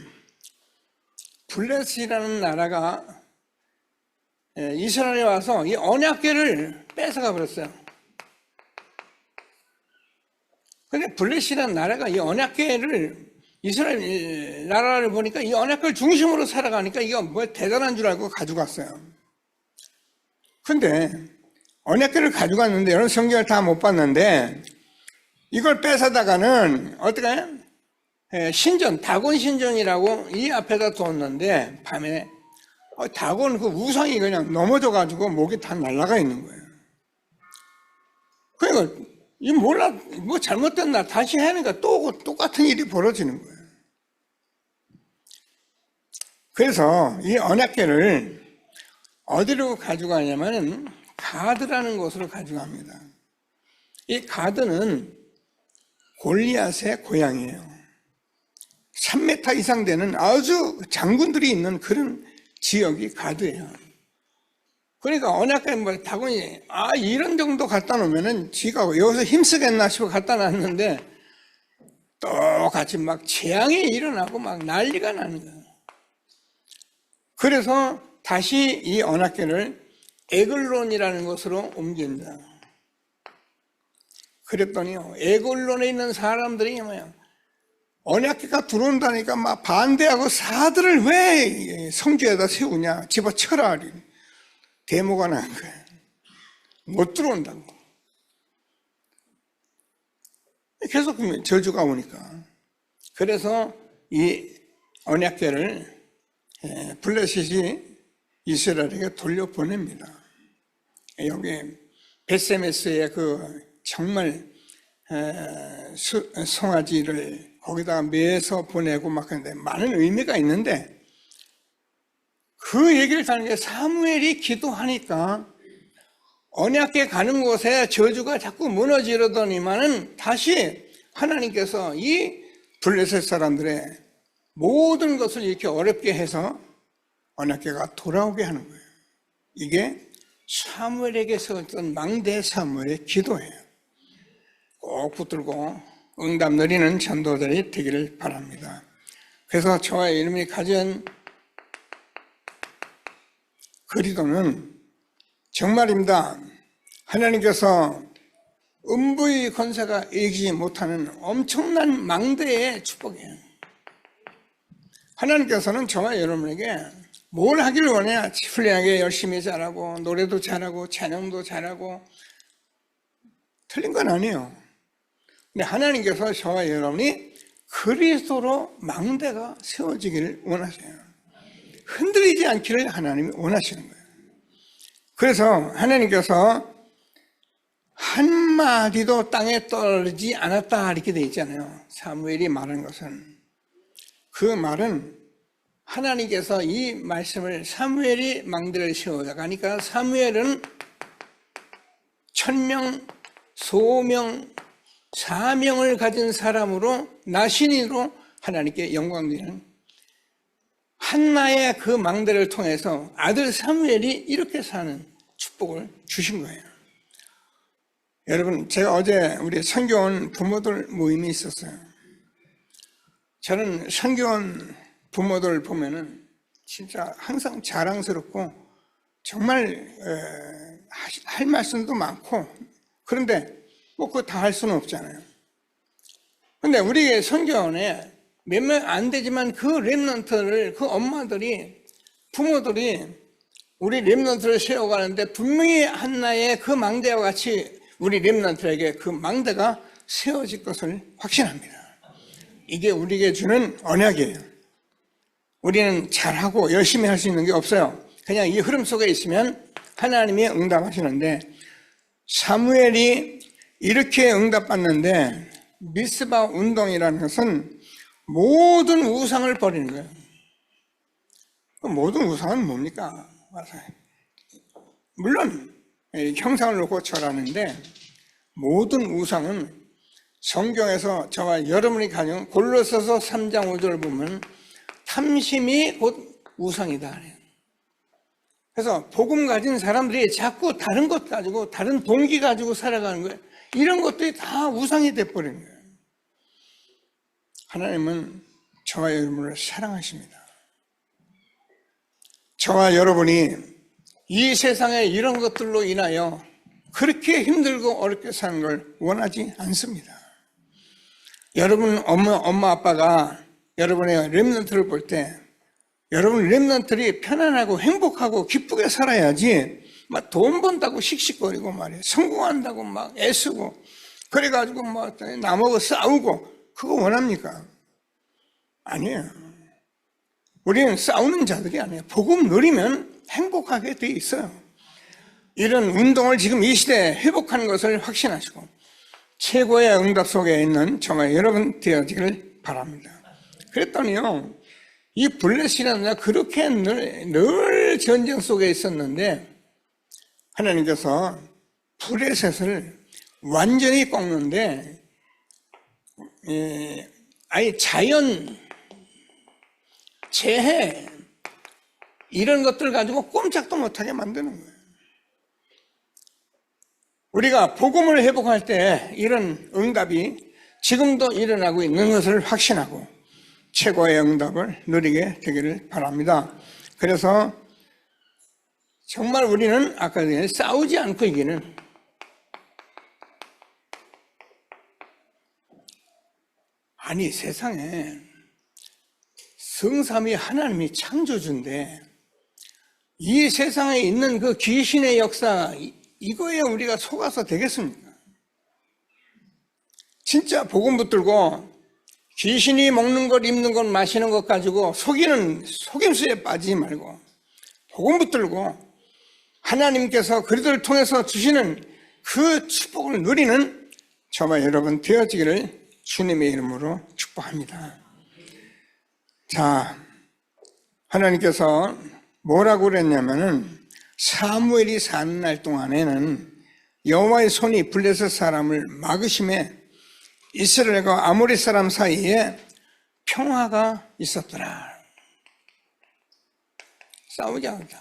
블레셋이라는 나라가 이스라엘에 와서 이 언약궤를 뺏어가 버렸어요. 근데 블레셋이라는 나라가 이 언약궤를 이스라엘 나라를 보니까 이 언약궤를 중심으로 살아가니까 이거 뭐 대단한 줄 알고 가져갔어요. 근데 언약궤를 가져갔는데 여러분 성경을 다 못 봤는데 이걸 뺏어다가는 어떻게 해요? 신전, 다곤 신전이라고 이 앞에다 뒀는데 밤에 다곤 그 우상이 그냥 넘어져가지고 목이 다 날아가 있는 거예요. 그러니까 이 몰라 뭐 잘못됐나 다시 하니까 또 똑같은 일이 벌어지는 거예요. 그래서 이 언약궤를 어디로 가져가냐면은 가드라는 곳으로 가져갑니다. 이 가드는 골리앗의 고향이에요. 3m 이상 되는 아주 장군들이 있는 그런 지역이 가드예요. 그러니까 언약궤 뭐 다곤이 이런 정도 갖다 놓으면은 지가 여기서 힘쓰겠나 싶어 갖다 놨는데 똑같이 막 재앙이 일어나고 막 난리가 나는 거예요. 그래서 다시 이 언약궤를 에글론이라는 곳으로 옮긴다. 그랬더니요, 에글론에 있는 사람들이 뭐야, 언약궤가 들어온다니까 막 반대하고 사들을 왜 성주에다 세우냐, 집어쳐라. 데모가 난 거예요. 못 들어온다고. 계속 저주가 오니까. 그래서 이 언약궤를 블레셋이 이스라엘에게 돌려보냅니다. 여기 베세메스의 그 정말 송아지를 거기다가 매서 보내고 막 하는데 많은 의미가 있는데 그 얘기를 하는 게 사무엘이 기도하니까 언약궤 가는 곳에 저주가 자꾸 무너지려더니만은 다시 하나님께서 이 블레셋 사람들의 모든 것을 이렇게 어렵게 해서 언약궤가 돌아오게 하는 거예요. 이게 사무엘에게 세웠던 망대 사무엘의 기도예요. 꼭 붙들고 응답 누리는 전도자들이 되기를 바랍니다. 그래서 저와 이름이 가진 그리도는 정말입니다. 하나님께서 음부의 권세가 이기지 못하는 엄청난 망대의 축복이에요. 하나님께서는 저와 여러분에게 뭘 하기를 원해야 훌륭하게 열심히 잘하고 노래도 잘하고 찬양도 잘하고 틀린 건 아니에요. 근데 하나님께서 저와 여러분이 그리스도로 망대가 세워지기를 원하세요. 흔들리지 않기를 하나님이 원하시는 거예요. 그래서 하나님께서 한마디도 땅에 떨어지지 않았다 이렇게 돼 있잖아요. 사무엘이 말한 것은 그 말은 하나님께서 이 말씀을 사무엘이 망대를 세워가니까 사무엘은 천명, 소명, 사명을 가진 사람으로 나신인으로 하나님께 영광되는 한나의 그 망대를 통해서 아들 사무엘이 이렇게 사는 축복을 주신 거예요. 여러분, 제가 어제 우리 선교원 부모들 모임이 있었어요. 저는 선교원 부모들 보면은 진짜 항상 자랑스럽고 정말 할 말씀도 많고, 그런데 뭐 그거 다 할 수는 없잖아요. 근데 우리 선교원에 몇 명 안 되지만 그 렘넌트를, 그 엄마들이, 부모들이 우리 렘넌트를 세워가는데 분명히 한나의 그 망대와 같이 우리 렘넌트에게 그 망대가 세워질 것을 확신합니다. 이게 우리에게 주는 언약이에요. 우리는 잘하고 열심히 할 수 있는 게 없어요. 그냥 이 흐름 속에 있으면 하나님이 응답하시는데, 사무엘이 이렇게 응답받는데 미스바 운동이라는 것은 모든 우상을 버리는 거예요. 모든 우상은 뭡니까? 물론 형상을 놓고 절하는데, 모든 우상은 성경에서 저와 여러분이 가진 골로새서 3장 5절을 보면 탐심이 곧 우상이다. 그래서 복음 가진 사람들이 자꾸 다른 것 가지고, 다른 동기 가지고 살아가는 거예요. 이런 것들이 다 우상이 돼버리는 거예요. 하나님은 저와 여러분을 사랑하십니다. 저와 여러분이 이 세상에 이런 것들로 인하여 그렇게 힘들고 어렵게 사는 걸 원하지 않습니다. 여러분 엄마 아빠가 여러분의 렘넌트를 볼 때, 여러분 렘넌트들이 편안하고 행복하고 기쁘게 살아야지 막 돈 번다고 씩씩거리고 말이에요. 성공한다고 막 애쓰고 그래가지고 막 나하고 싸우고, 그거 원합니까? 아니에요. 우리는 싸우는 자들이 아니에요. 복음 누리면 행복하게 돼 있어요. 이런 운동을 지금 이 시대에 회복하는 것을 확신하시고 최고의 응답 속에 있는 저와 여러분 되어지기를 바랍니다. 그랬더니요, 이 블레셋이라는 자가 그렇게 늘 전쟁 속에 있었는데 하나님께서 블레셋을 완전히 꺾는데 아예 자연, 재해 이런 것들 가지고 꼼짝도 못하게 만드는 거예요. 우리가 복음을 회복할 때 이런 응답이 지금도 일어나고 있는 것을 확신하고 최고의 응답을 누리게 되기를 바랍니다. 그래서 정말 우리는 아까 전에 싸우지 않고 이기는, 아니 세상에 성삼위 하나님이 창조주인데 이 세상에 있는 그 귀신의 역사, 이거에 우리가 속아서 되겠습니까? 진짜 복음 붙들고 귀신이 먹는 것, 입는 것, 마시는 것 가지고 속이는 속임수에 빠지지 말고 복음 붙들고 하나님께서 그리스도를 통해서 주시는 그 축복을 누리는 저와 여러분 되어지기를 주님의 이름으로 축복합니다. 자, 하나님께서 뭐라고 그랬냐면은 사무엘이 사는 날 동안에는 여호와의 손이 블레셋 사람을 막으심에 이스라엘과 아모리 사람 사이에 평화가 있었더라. 싸우지 않다.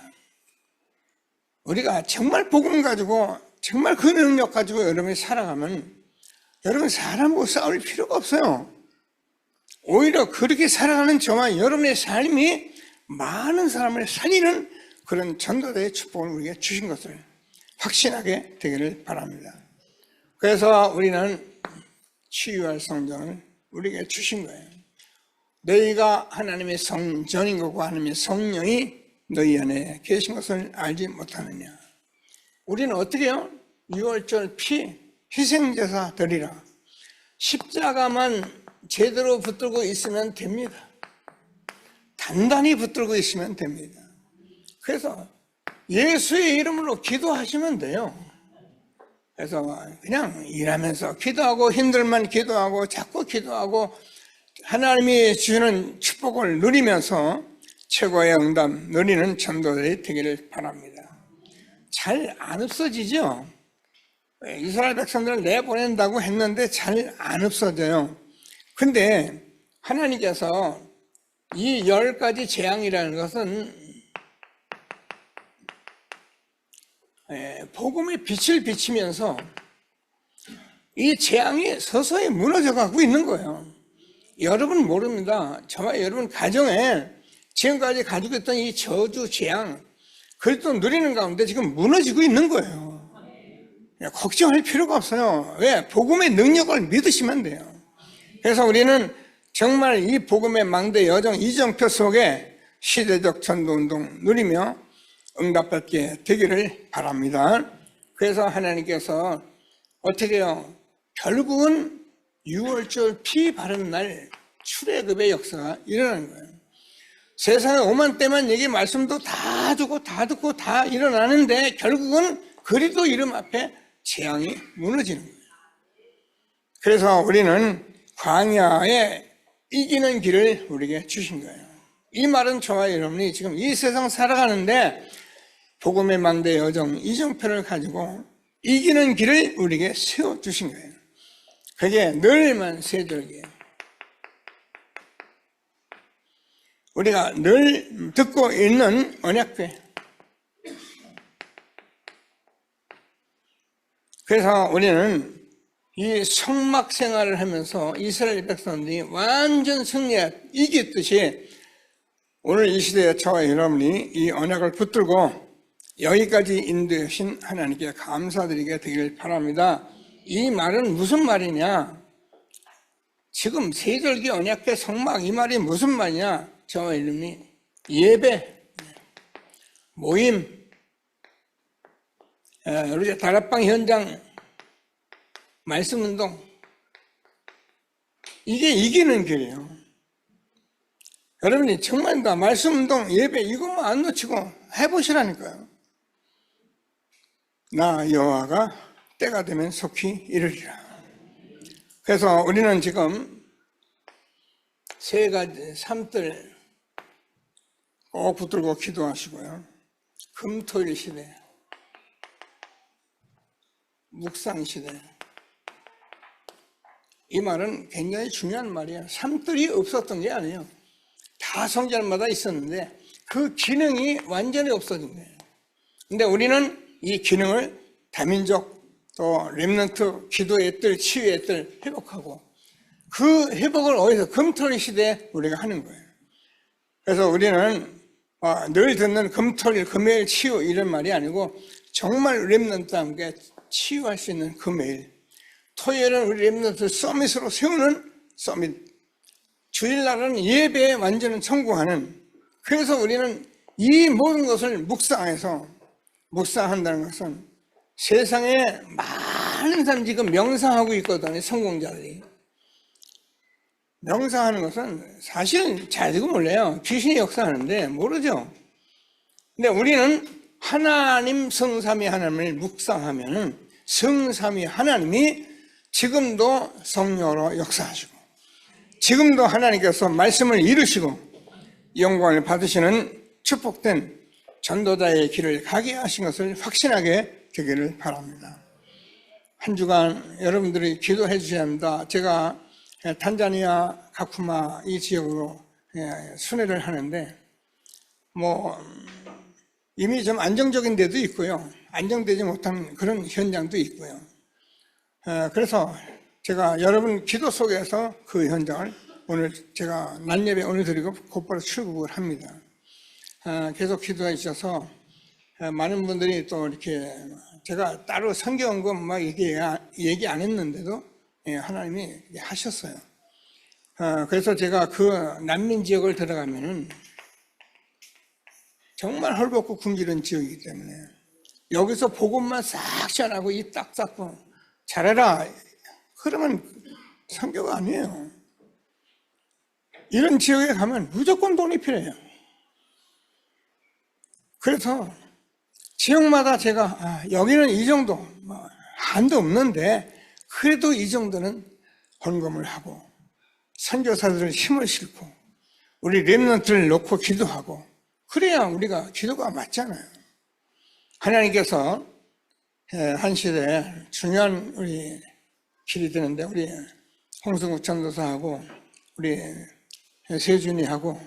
우리가 정말 복음 가지고 정말 그 능력 가지고 여러분이 살아가면 여러분 사람하고 싸울 필요가 없어요. 오히려 그렇게 살아가는 저와 여러분의 삶이 많은 사람을 살리는 그런 전도자의 축복을 우리에게 주신 것을 확신하게 되기를 바랍니다. 그래서 우리는 치유할 성전을 우리에게 주신 거예요. 너희가 하나님의 성전인 거고 하나님의 성령이 너희 안에 계신 것을 알지 못하느냐. 우리는 어떻게 해요? 유월절 피 희생제사 드리라. 십자가만 제대로 붙들고 있으면 됩니다. 단단히 붙들고 있으면 됩니다. 그래서 예수의 이름으로 기도하시면 돼요. 그래서 그냥 일하면서 기도하고 힘들만 기도하고 자꾸 기도하고 하나님이 주시는 축복을 누리면서 최고의 응답 누리는 전도자들이 되기를 바랍니다. 잘 안 없어지죠? 이스라엘 백성들을 내보낸다고 했는데 잘 안 없어져요. 근데 하나님께서 이 10가지 재앙이라는 것은 복음의 빛을 비치면서 이 재앙이 서서히 무너져 가고 있는 거예요. 여러분 모릅니다. 저와 여러분 가정에 지금까지 가지고 있던 이 저주 재앙, 그래도 누리는 가운데 지금 무너지고 있는 거예요. 걱정할 필요가 없어요. 왜? 복음의 능력을 믿으시면 돼요. 그래서 우리는 정말 이 복음의 망대 여정 이정표 속에 시대적 전도운동 누리며 응답받게 되기를 바랍니다. 그래서 하나님께서 어떻게 해요? 결국은 6월절 피 바른 날 출애굽의 역사가 일어나는 거예요. 세상에 오만 때만 얘기 말씀도 다 주고 다 듣고 다 일어나는데 결국은 그리스도 이름 앞에 재앙이 무너지는 거예요. 그래서 우리는 광야에 이기는 길을 우리에게 주신 거예요. 이 말은 저와 여러분이 지금 이 세상 살아가는데 복음의 망대 여정 이정표를 가지고 이기는 길을 우리에게 세워주신 거예요. 그게 늘만 세절기예요. 우리가 늘 듣고 있는 언약궤. 그래서 우리는 이 성막 생활을 하면서 이스라엘 백성들이 완전 승리해 이겼듯이 오늘 이 시대에 저와 여러분이 이 언약을 붙들고 여기까지 인도해 주신 하나님께 감사드리게 되길 바랍니다. 이 말은 무슨 말이냐? 지금 세절기 언약궤 성막 이 말이 무슨 말이냐? 저와 여러분이 예배, 모임, 우리 다락방 현장, 말씀운동, 이게 이기는 길이에요. 여러분이 정말 다 말씀운동, 예배 이것만 안 놓치고 해보시라니까요. 나 여호와가 때가 되면 속히 이르리라. 그래서 우리는 지금 세 가지 삶들 꼭 붙들고 기도하시고요. 금토일 시대, 묵상 시대. 이 말은 굉장히 중요한 말이에요. 삶들이 없었던 게 아니에요. 다 성전마다 있었는데 그 기능이 완전히 없어진 거예요. 근데 우리는 이 기능을 다민족 또 렘넌트 기도의 뜰, 치유의 뜰 회복하고 그 회복을 어디서 금토일 시대에 우리가 하는 거예요. 그래서 우리는 늘 듣는 금토일, 금요일 치유 이런 말이 아니고 정말 렘넌트와 함께 치유할 수 있는 금요일, 토요일은 우리 렘넌트 서밋으로 세우는 서밋, 주일날은 예배에 완전히 성공하는. 그래서 우리는 이 모든 것을 묵상한다는 것은 세상에 많은 사람이 지금 명상하고 있거든요. 성공자들이 명상하는 것은 사실 잘지도 몰라요. 귀신이 역사하는데 모르죠. 근데 우리는 하나님 성삼위 하나님을 묵상하면 성삼위 하나님이 지금도 성령으로 역사하시고 지금도 하나님께서 말씀을 이루시고 영광을 받으시는 축복된 전도자의 길을 가게 하신 것을 확신하게 되기를 바랍니다. 한 주간 여러분들이 기도해 주셔야 합니다. 제가 탄자니아 가쿠마 이 지역으로 순회를 하는데 이미 좀 안정적인 데도 있고요. 안정되지 못한 그런 현장도 있고요. 그래서 제가 여러분 기도 속에서 그 현장을 오늘 제가 낮 예배 오늘 드리고 곧바로 출국을 합니다. 계속 기도해 주셔서 많은 분들이 또 이렇게 제가 따로 성경금 막 얘기 안 했는데도 하나님이 하셨어요. 그래서 제가 그 난민 지역을 들어가면은 정말 헐벗고 굶주린 지역이기 때문에 여기서 복음만 싹 전하고 이 딱 잡고 잘해라 그러면 성교가 아니에요. 이런 지역에 가면 무조건 돈이 필요해요. 그래서 지역마다 제가 여기는 이 정도 한도 없는데 그래도 이 정도는 헌금을 하고 선교사들을 힘을 싣고 우리 렘넌트를 놓고 기도하고 그래야 우리가 기도가 맞잖아요. 하나님께서 한 시대에 중요한 우리 길이 되는데 우리 홍승욱 전도사하고 우리 세준이하고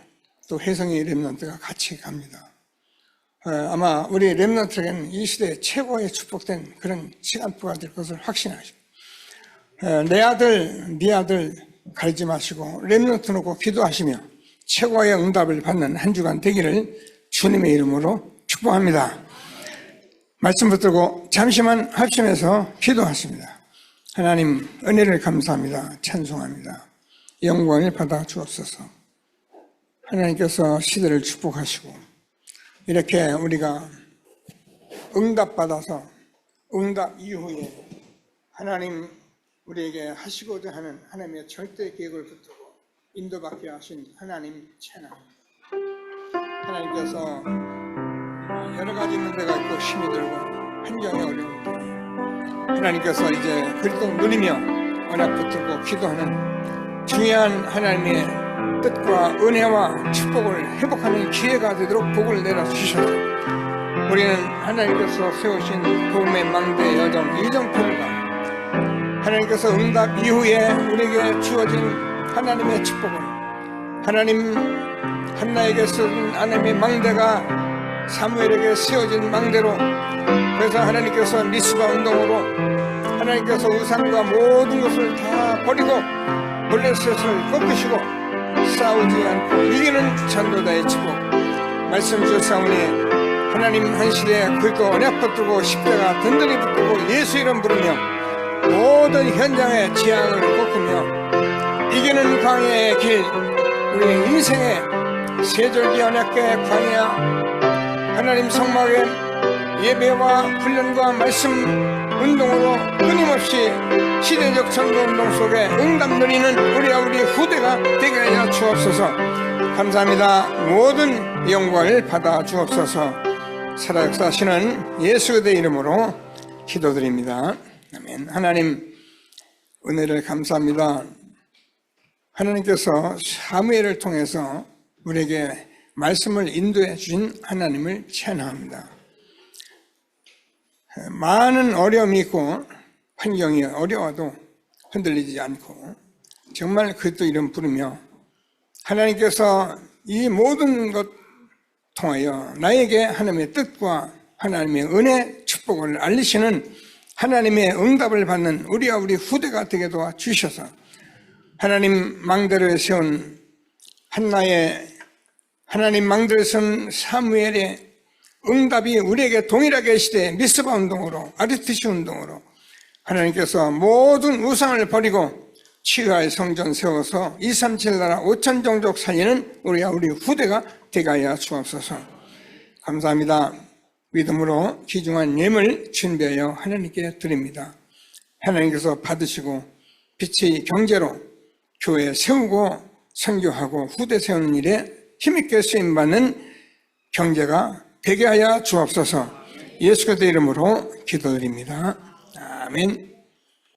또 혜성이 렘넌트가 같이 갑니다. 아마 우리 렘넌트에게는 이 시대의 최고의 축복된 그런 시간표가 될 것을 확신하시고 내 아들, 네 아들 가리지 마시고 렘넌트 놓고 기도하시며 최고의 응답을 받는 한 주간 되기를 주님의 이름으로 축복합니다. 말씀 붙들고 잠시만 합심해서 기도하십니다. 하나님 은혜를 감사합니다. 찬송합니다. 영광을 받아 주옵소서. 하나님께서 시대를 축복하시고 이렇게 우리가 응답받아서 응답 이후에 하나님 우리에게 하시고자 하는 하나님의 절대 계획을 붙들고 인도받게 하신 하나님 찬양합니다. 하나님께서 여러 가지 문제가 있고 힘이 들고 환경이 어려운데 하나님께서 이제 그리스도 누리며 언약 붙들고 기도하는 중요한 하나님의 뜻과 은혜와 축복을 회복하는 기회가 되도록 복을 내려주셔서 우리는 하나님께서 세우신 복음의 망대 여정 이정표가 하나님께서 응답 이후에 우리에게 주어진 하나님의 축복을 하나님 한나에게 쓴 하나님의 망대가 사무엘에게 세워진 망대로 그래서 하나님께서 미스바 운동으로 하나님께서 우상과 모든 것을 다 버리고 블레셋을 꺾으시고 싸우지 않고 이기는 전도자의 축복 말씀 주사오니 하나님 한 시대에 그리스도 언약 붙들고 십자가 든든히 붙들고 예수 이름 부르며 모든 현장의 지향을 꺾으며 이기는 광야의 길 우리의 인생의 세절기 언약의 광야 하나님 성막의 예배와 훈련과 말씀 운동으로 끊임없이 시대적 전도운동 속에 응답 누리는 우리와 우리 후대가 되게 하여 주옵소서. 감사합니다. 모든 영광을 받아 주옵소서. 살아 역사하시는 예수 그리스도의 이름으로 기도드립니다. 아멘. 하나님 은혜를 감사합니다. 하나님께서 사무엘을 통해서 우리에게 말씀을 인도해 주신 하나님을 찬양합니다. 많은 어려움이 있고 환경이 어려워도 흔들리지 않고 정말 그리스도 이름 부르며 하나님께서 이 모든 것 통하여 나에게 하나님의 뜻과 하나님의 은혜 축복을 알리시는 하나님의 응답을 받는 우리와 우리 후대가 되게 도와주셔서 하나님 망대를 세운 한나의 하나님 망대를 세운 사무엘의 응답이 우리에게 동일하게 시대 미스바 운동으로 아리트시 운동으로 하나님께서 모든 우상을 버리고 치유의 성전 세워서 237 나라 5천 종족 살리는 우리와 우리 후대가 되게 하여 주옵소서. 감사합니다. 믿음으로 귀중한 예물 준비하여 하나님께 드립니다. 하나님께서 받으시고 빛의 경제로 교회 세우고 선교하고 후대 세우는 일에 힘있게 쓰임받는 경제가 되게 하여 주옵소서. 예수 그리스도의 이름으로 기도드립니다. 아멘.